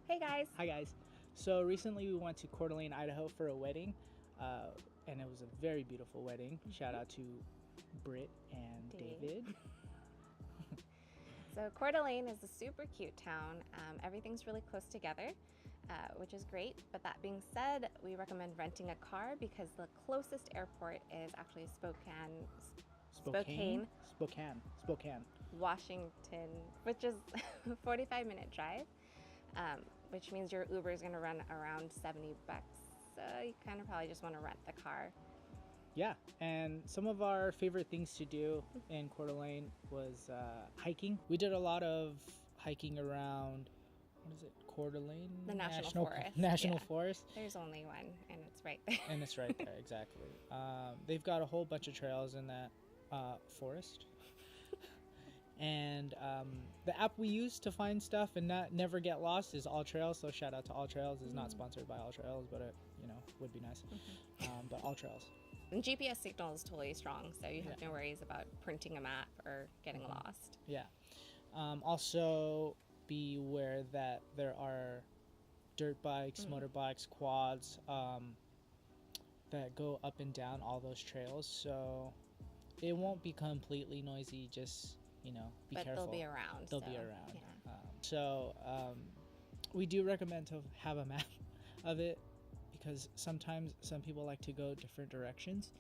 Hey guys. Hi guys. So recently we went to Coeur D'Alene, Idaho for a wedding, and it was a very beautiful wedding. Shout out to Britt and David. So Coeur d'Alene is a super cute town. Everything's really close together, which is great. But that being said, we recommend renting a car because the closest airport is actually Spokane, Washington, which is a 45-minute drive, which means your Uber is going to run around $70. So you kind of probably just want to rent the car. Yeah, and some of our favorite things to do in Coeur d'Alene was hiking. We did a lot of hiking around, what is it, Coeur d'Alene? The National Forest. There's only one, and it's right there. And it's right there, exactly. They've got a whole bunch of trails in that forest. And the app we use to find stuff and never get lost is All Trails. So shout out to All Trails. It's not sponsored by All Trails, but it would be nice. But All Trails. And GPS signal is totally strong, so you have no worries about printing a map or getting lost. Yeah. Also, be aware that there are dirt bikes, motorbikes, quads that go up and down all those trails. So it won't be completely noisy. Just be but careful. They'll be around. They'll be around. Yeah. We do recommend to have a map of it, because sometimes some people like to go different directions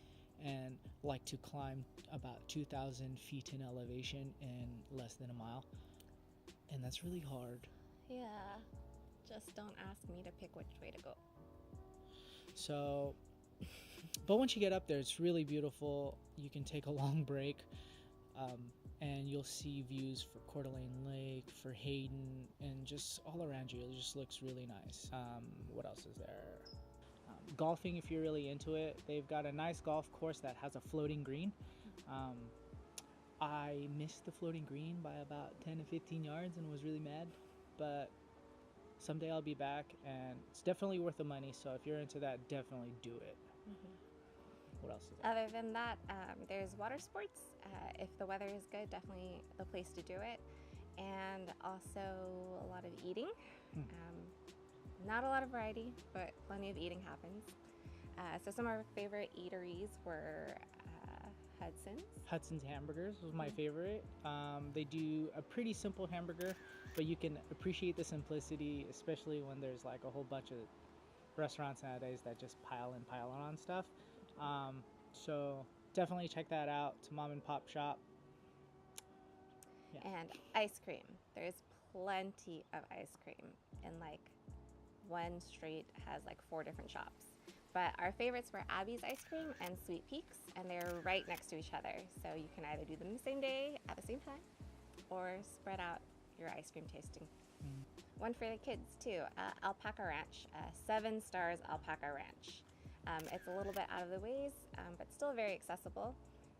and like to climb about 2,000 feet in elevation in less than a mile, and that's really hard. Yeah, just don't ask me to pick which way to go. So, but once you get up there, it's really beautiful. You can take a long break, and you'll see views for Coeur d'Alene Lake, for Hayden, and just all around you. It just looks really nice. What else is there? Golfing, if you're really into it. They've got a nice golf course that has a floating green. I missed the floating green by about 10 to 15 yards and was really mad, but someday I'll be back, and it's definitely worth the money. So if you're into that, definitely do it. What else is there? Other than that, there's water sports. If the weather is good, definitely the place to do it. And also a lot of eating. Not a lot of variety, but plenty of eating happens. So some of our favorite eateries were Hudson's Hamburgers was my favorite. They do a pretty simple hamburger, but you can appreciate the simplicity, especially when there's like a whole bunch of restaurants nowadays that just pile on stuff. So definitely check that out. It's a mom and pop shop. Yeah. And ice cream. There's plenty of ice cream, and like one street has like 4 different shops. But our favorites were Abby's Ice Cream and Sweet Peaks, and they're right next to each other. So you can either do them the same day at the same time, or spread out your ice cream tasting. One for the kids too, Alpaca Ranch, 7 Stars Alpaca Ranch. It's a little bit out of the ways, but still very accessible.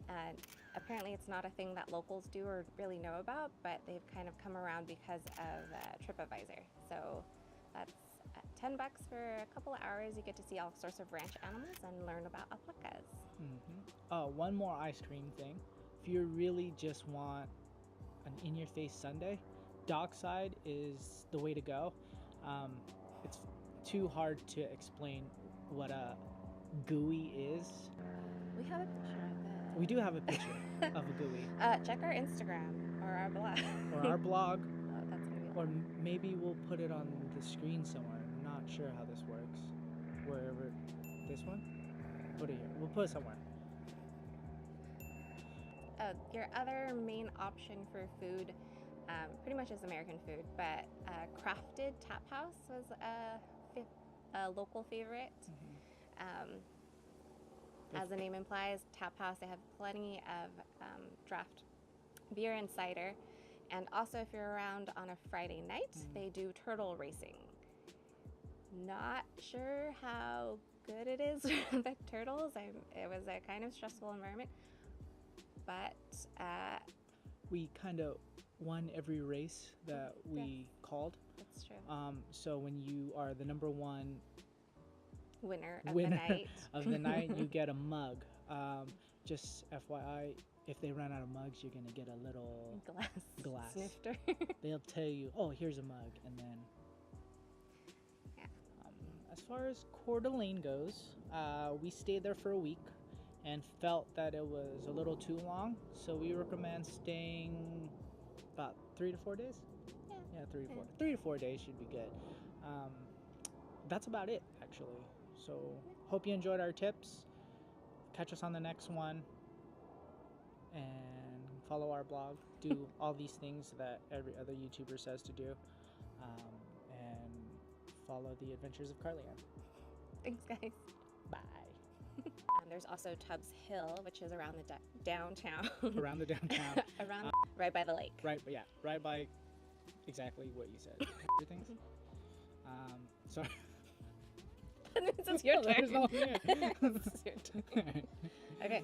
And apparently it's not a thing that locals do or really know about, but they've kind of come around because of TripAdvisor. So that's $10 for a couple of hours. You get to see all sorts of ranch animals and learn about alpacas. One more ice cream thing. If you really just want an in-your-face sundae, Dockside is the way to go. It's too hard to explain what a gooey is. We have a picture of it. We do have a picture of a gooey. Check our Instagram or our blog. Or our blog. Oh, that's gonna be Or maybe we'll put it on the screen somewhere. I'm not sure how this works. Wherever. This one? Put it here. We'll put it somewhere. Your other main option for food pretty much is American food, but Crafted Tap House was a local favorite. As the name implies, Tap House, they have plenty of draft beer and cider. And also, if you're around on a Friday night, they do turtle racing. Not sure how good it is for the turtles. It was a kind of stressful environment. But we kind of won every race that we called. That's true. So when you are the number one winner of the night, you get a mug. Just FYI, if they run out of mugs, you're gonna get a little glass snifter. They'll tell you, oh, here's a mug, and then as far as Coeur D'Alene goes, we stayed there for a week and felt that it was a little too long, so we recommend staying about 3 to 4 days. Yeah, 3 to 4 days should be good. That's about it, actually. So hope you enjoyed our tips. Catch us on the next one, and follow our blog. Do all these things that every other YouTuber says to do, and follow the adventures of Carlienne. Thanks, guys. Bye. There's also Tubbs Hill, which is around the downtown. Around the downtown. Right by the lake. Right by exactly what you said. Everything. Sorry. This is your turn. There's no here. This is your turn. Okay.